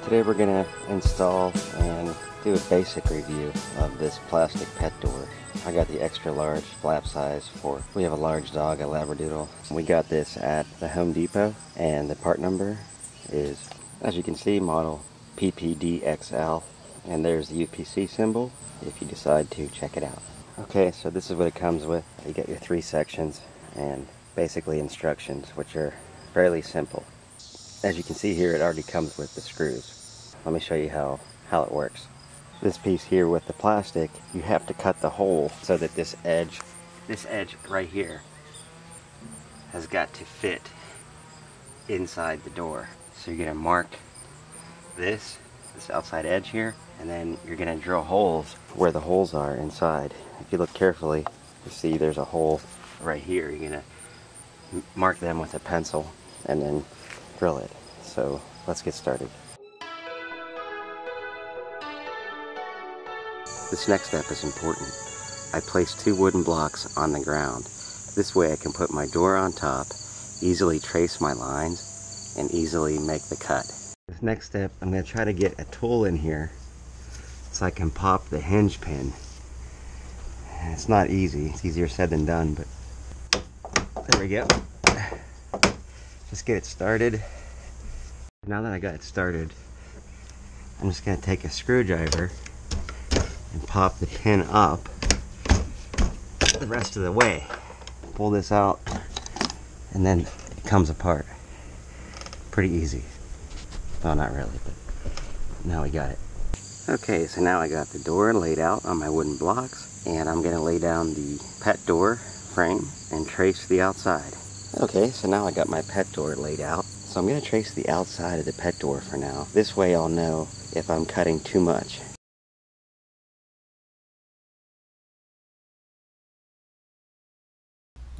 Today we're going to install and do a basic review of this plastic pet door. I got the extra large flap size for, we have a large dog, a Labradoodle. We got this at the Home Depot, and the part number is, as you can see, model PPDXL, and there's the UPC symbol if you decide to check it out. Okay, so this is what it comes with. You get your 3 sections and basically instructions, which are fairly simple. As you can see here, it already comes with the screws. Let me show you how it works. This piece here with the plastic, you have to cut the hole so that this edge right here has got to fit inside the door. So you're going to mark this outside edge here, and then you're going to drill holes where the holes are inside. If you look carefully, you see there's a hole right here. You're going to mark them with a pencil and then drill it. So let's get started. This next step is important. I place 2 wooden blocks on the ground. This way I can put my door on top, easily trace my lines, and easily make the cut. This next step, I'm going to try to get a tool in here so I can pop the hinge pin. It's not easy. It's easier said than done, but there we go. Just get it started. Now that I got it started, I'm just going to take a screwdriver and pop the pin up the rest of the way. Pull this out, and then it comes apart. Pretty easy. Well, not really, but now we got it. Okay, so now I got the door laid out on my wooden blocks, and I'm going to lay down the pet door frame and trace the outside. Okay, so now I got my pet door laid out. So I'm going to trace the outside of the pet door for now. This way I'll know if I'm cutting too much.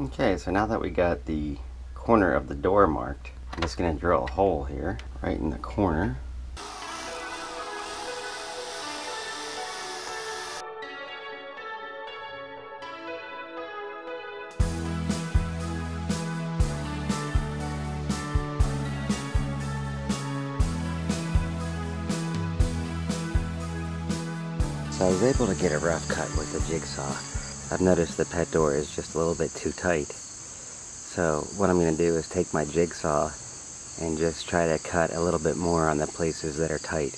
Okay, so now that we got the corner of the door marked, I'm just going to drill a hole here, right in the corner. So I was able to get a rough cut with the jigsaw. I've noticed the pet door is just a little bit too tight. So what I'm going to do is take my jigsaw and just try to cut a little bit more on the places that are tight.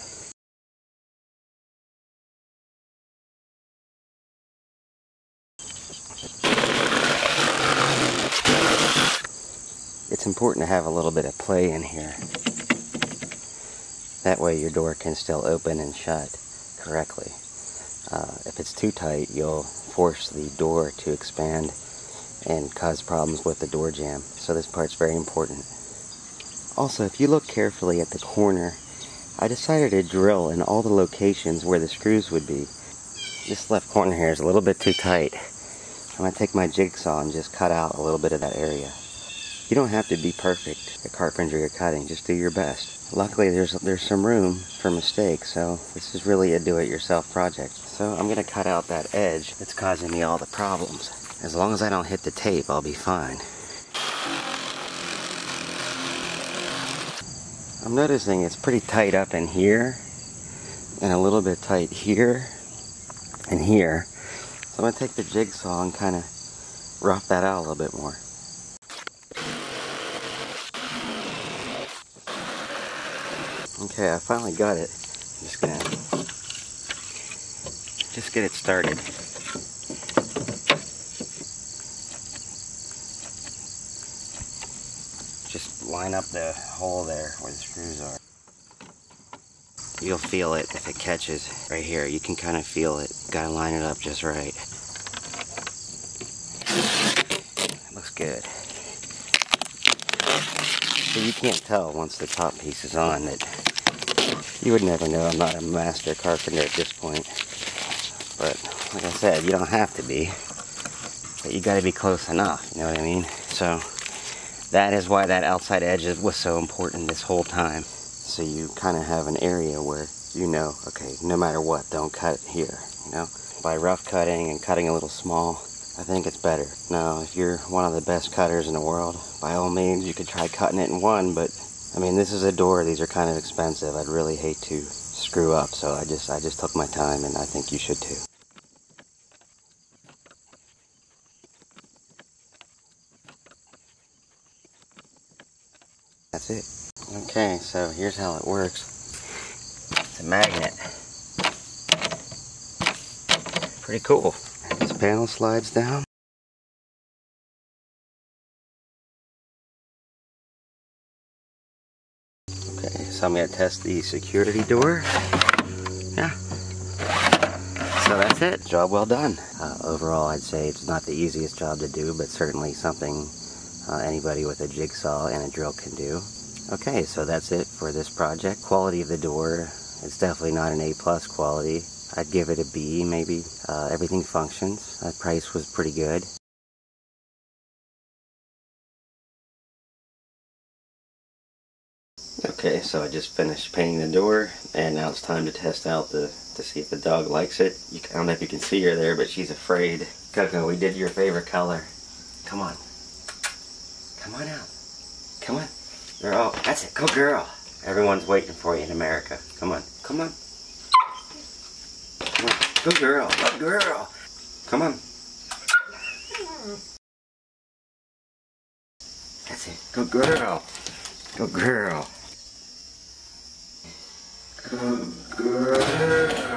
It's important to have a little bit of play in here. That way your door can still open and shut correctly. If it's too tight, you'll force the door to expand and cause problems with the door jamb. So this part's very important. Also, if you look carefully at the corner, I decided to drill in all the locations where the screws would be. This left corner here is a little bit too tight. I'm going to take my jigsaw and just cut out a little bit of that area. You don't have to be perfect at carpentry or cutting, just do your best. Luckily there's some room for mistakes, so this is really a do-it-yourself project. So I'm going to cut out that edge that's causing me all the problems. As long as I don't hit the tape, I'll be fine. I'm noticing it's pretty tight up in here, and a little bit tight here, and here. So I'm going to take the jigsaw and kind of rough that out a little bit more. Okay, I finally got it. I'm just gonna get it started. Just line up the hole there where the screws are. You'll feel it if it catches right here. You can kind of feel it. Gotta line it up just right. It looks good. So you can't tell once the top piece is on that. You would never know. I'm not a master carpenter at this point. But like I said, you don't have to be. But you got to be close enough, you know what I mean? So that is why that outside edge was so important this whole time. So you kind of have an area where you know, okay, no matter what, don't cut here, you know? By rough cutting and cutting a little small, I think it's better. Now, if you're one of the best cutters in the world, by all means, you could try cutting it in one, but I mean, this is a door. These are kind of expensive. I'd really hate to screw up, so I just took my time, and I think you should too. That's it. Okay, so here's how it works. It's a magnet. Pretty cool. And this panel slides down. Okay, so I'm going to test the security door. Yeah. So that's it. Job well done. Overall, I'd say it's not the easiest job to do, but certainly something anybody with a jigsaw and a drill can do. Okay, so that's it for this project. Quality of the door, it's definitely not an A+ quality. I'd give it a B, maybe. Everything functions. Price was pretty good. Okay, so I just finished painting the door, and now it's time to test out to see if the dog likes it. I don't know if you can see her there, but she's afraid. Coco, we did your favorite color. Come on. Come on out. Come on. Girl, that's it. Go girl. Everyone's waiting for you in America. Come on. Come on. Come on. Go girl. Go girl. Come on. That's it. Go girl. Go girl. Good girl.